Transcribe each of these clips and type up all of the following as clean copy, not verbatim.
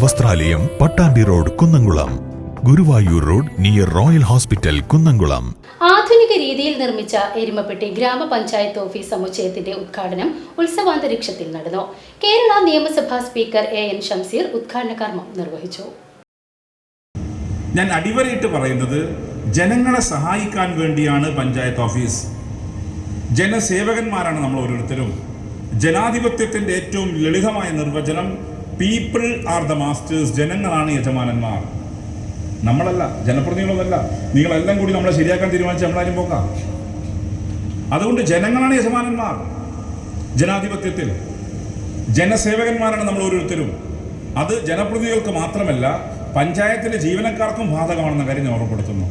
വസ്ത്രാലയം, Pattambi road, Kunnamkulam. Guruvayur road near Royal Hospital, Kunnamkulam. ആധുനിക രീതിയിൽ നിർമ്മിച്ച എരുമപ്പെട്ടി ഗ്രാമപഞ്ചായത്ത് ഓഫീസ് സമുച്ചയത്തിന്റെ ഉദ്ഘാടനം ഉത്സവാന്തരീക്ഷത്തിൽ നടന്നു. കേരള നിയമസഭാ സ്പീക്കർ AN ഷംസീർ ഉദ്ഘാടന കർമ്മം നിർവഹിച്ചു. ഞാൻ അടിവരയിട്ട് പറയുന്നത്, ജനങ്ങളെ സഹായിക്കാൻ വേണ്ടിയാണ് പഞ്ചായത്ത് ഓഫീസ്. ജനസേവകന്മാരാണ് നമ്മൾ ഓരോരുത്തരും. ജനാധിപത്യത്തിൻ്റെ ഏറ്റവും ലളിതമായ നിർവചനം പീപ്പിൾ ആർ ദ മാസ്റ്റേഴ്സ്. ജനങ്ങളാണ് യജമാനന്മാർ, നമ്മളല്ല, ജനപ്രതിനിധികളല്ല. നിങ്ങളെല്ലാം കൂടി നമ്മളെ ശരിയാക്കാൻ തീരുമാനിച്ച് നമ്മളാരും പോകാം. അതുകൊണ്ട് ജനങ്ങളാണ് യജമാനന്മാർ. ജനാധിപത്യത്തിൽ ജനസേവകന്മാരാണ് നമ്മൾ ഓരോരുത്തരും. അത് ജനപ്രതിനിധികൾക്ക് മാത്രമല്ല, പഞ്ചായത്തിലെ ജീവനക്കാർക്കും ബാധകമാണെന്ന കാര്യം ഞാൻ ഓർമ്മപ്പെടുത്തുന്നു.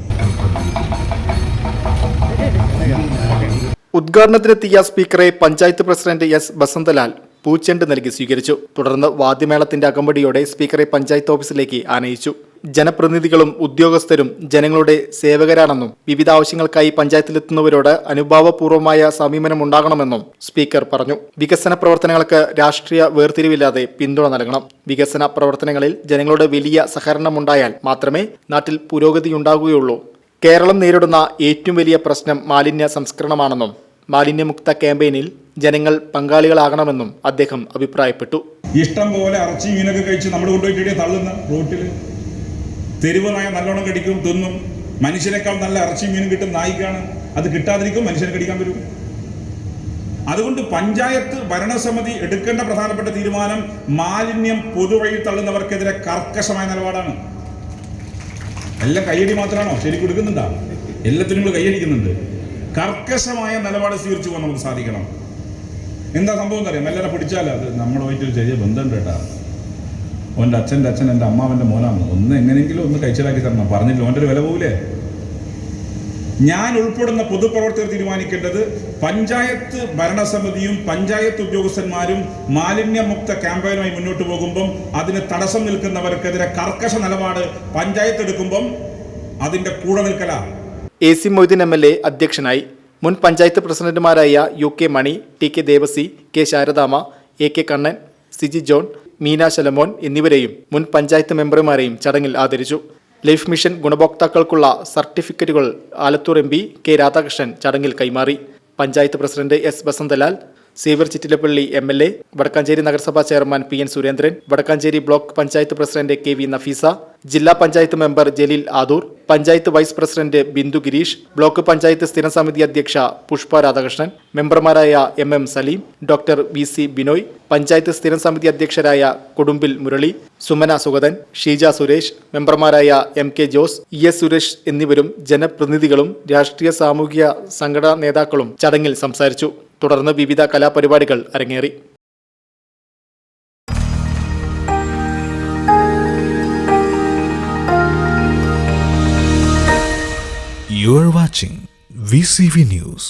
ഉദ്ഘാടനത്തിനെത്തിയ സ്പീക്കറെ പഞ്ചായത്ത് പ്രസിഡന്റ് S. ബസന്തലാൽ പൂച്ചെണ്ട് നൽകി സ്വീകരിച്ചു. തുടർന്ന് വാദ്യമേളത്തിന്റെ അകമ്പടിയോടെ സ്പീക്കറെ പഞ്ചായത്ത് ഓഫീസിലേക്ക് ആനയിച്ചു. ജനപ്രതിനിധികളും ഉദ്യോഗസ്ഥരും ജനങ്ങളുടെ സേവകരാണെന്നും വിവിധ ആവശ്യങ്ങൾക്കായി പഞ്ചായത്തിലെത്തുന്നവരോട് അനുഭാവപൂർവമായ സമീപനം ഉണ്ടാകണമെന്നും സ്പീക്കർ പറഞ്ഞു. വികസന പ്രവർത്തനങ്ങൾക്ക് രാഷ്ട്രീയ വേർതിരിവില്ലാതെ പിന്തുണ നൽകണം. വികസന പ്രവർത്തനങ്ങളിൽ ജനങ്ങളുടെ വലിയ സഹകരണമുണ്ടായാൽ മാത്രമേ നാട്ടിൽ പുരോഗതിയുണ്ടാകുകയുള്ളൂ. കേരളം നേരിടുന്ന ഏറ്റവും വലിയ പ്രശ്നം മാലിന്യ സംസ്കരണമാണെന്നും മാലിന്യമുക്ത ക്യാമ്പയിനിൽ ജനങ്ങൾ പങ്കാളികളാകണമെന്നും അദ്ദേഹം അഭിപ്രായപ്പെട്ടു. ഇഷ്ടം പോലെ ഇറച്ചി മീനൊക്കെ കഴിച്ച് നമ്മൾ കൊണ്ടുപോയിട്ട് തള്ളുന്ന റോട്ടിൽ തെരുവ് നായ നല്ലോണം കടിക്കും, തിന്നും. മനുഷ്യനേക്കാൾ നല്ല ഇറച്ചി മീനും കിട്ടും നായിക്കാണ്. അത് കിട്ടാതിരിക്കും, മനുഷ്യനെ കടിക്കാൻ വരും. അതുകൊണ്ട് പഞ്ചായത്ത് ഭരണസമിതി എടുക്കേണ്ട പ്രധാനപ്പെട്ട തീരുമാനം മാലിന്യം പൊതുവഴി തള്ളുന്നവർക്കെതിരെ കർക്കശമായ നിലപാടാണ്. എല്ലാം കയ്യടി മാത്രമാണോ? ശരി കൊടുക്കുന്നുണ്ടോ? എല്ലാത്തിനും കൂടെ കയ്യടിക്കുന്നുണ്ട്. കർക്കശമായ നിലപാട് സ്വീകരിച്ചു പോകാൻ നമുക്ക് സാധിക്കണം. എന്താ സംഭവം എന്നറിയാം? എല്ലാവരും പിടിച്ചാൽ അത് നമ്മളുമായിട്ട് ഒരു ചെറിയ ബന്ധമുണ്ട് കേട്ടാ. ഓൻ്റെ അച്ഛൻ്റെ അച്ഛൻ എൻ്റെ അമ്മാവൻ്റെ മോനാണ്. ഒന്ന് എങ്ങനെയെങ്കിലും ഒന്ന് കഴിച്ചിലാക്കി തരണം. പറഞ്ഞില്ല, ഓൻ്റെ ഒരു വില പോവില്ലേ? ഞാൻ ഉൾപ്പെടുന്ന പൊതുപ്രവർത്തകർ തീരുമാനിക്കേണ്ടത് പഞ്ചായത്ത് ഭരണസമിതിയും പഞ്ചായത്ത് ഉദ്യോഗസ്ഥന്മാരും മാലിന്യമുക്ത ക്യാമ്പയിനുമായി മുന്നോട്ട് പോകുമ്പം അതിന് തടസ്സം നിൽക്കുന്നവർക്കെതിരെ കർക്കശ നിലപാട് പഞ്ചായത്ത് എടുക്കുമ്പം അതിൻ്റെ കൂടെ നിൽക്കല. AC മൊയ്തീൻ MLA അധ്യക്ഷനായി. മുൻ പഞ്ചായത്ത് പ്രസിഡന്റുമാരായ UK Mani, TK Devasi, K Sharadamma, AK Kannan, Siji John, Meena Shalamon എന്നിവരെയും മുൻ പഞ്ചായത്ത് മെമ്പർമാരെയും ചടങ്ങിൽ ആദരിച്ചു. ലൈഫ് മിഷൻ ഗുണഭോക്താക്കൾക്കുള്ള സർട്ടിഫിക്കറ്റുകൾ ആലത്തൂർ MP K രാധാകൃഷ്ണൻ ചടങ്ങിൽ കൈമാറി. Panchayat president S. Basanthalal, Xavier Chittilappilly MLA, Vadakkanchery നഗരസഭാ chairman PN Surendran, Vadakkanchery block panchayat president KV Nafeesa, ജില്ലാ panchayat member Jaleel Adoor, panchayat vice president Bindu Gireesh, block panchayat സ്ഥിരം സമിതി അധ്യക്ഷ പുഷ്പ രാധാകൃഷ്ണൻ, മെമ്പർമാരായ MM Saleem, doctor VC Binoy, panchayat സ്ഥിരം സമിതി അധ്യക്ഷരായ കൊടുമ്പിൽ മുരളി, സുമന സുഗതൻ, ഷീജ സുരേഷ്, മെമ്പർമാരായ MK ജോസ്, ES സുരേഷ് എന്നിവരും ജനപ്രതിനിധികളും രാഷ്ട്രീയ സാമൂഹിക സംഘടനാ നേതാക്കളും ചടങ്ങിൽ സംസാരിച്ചു. തുടർന്ന് വിവിധ കലാപരിപാടികൾ അരങ്ങേറി. You are watching VCV News.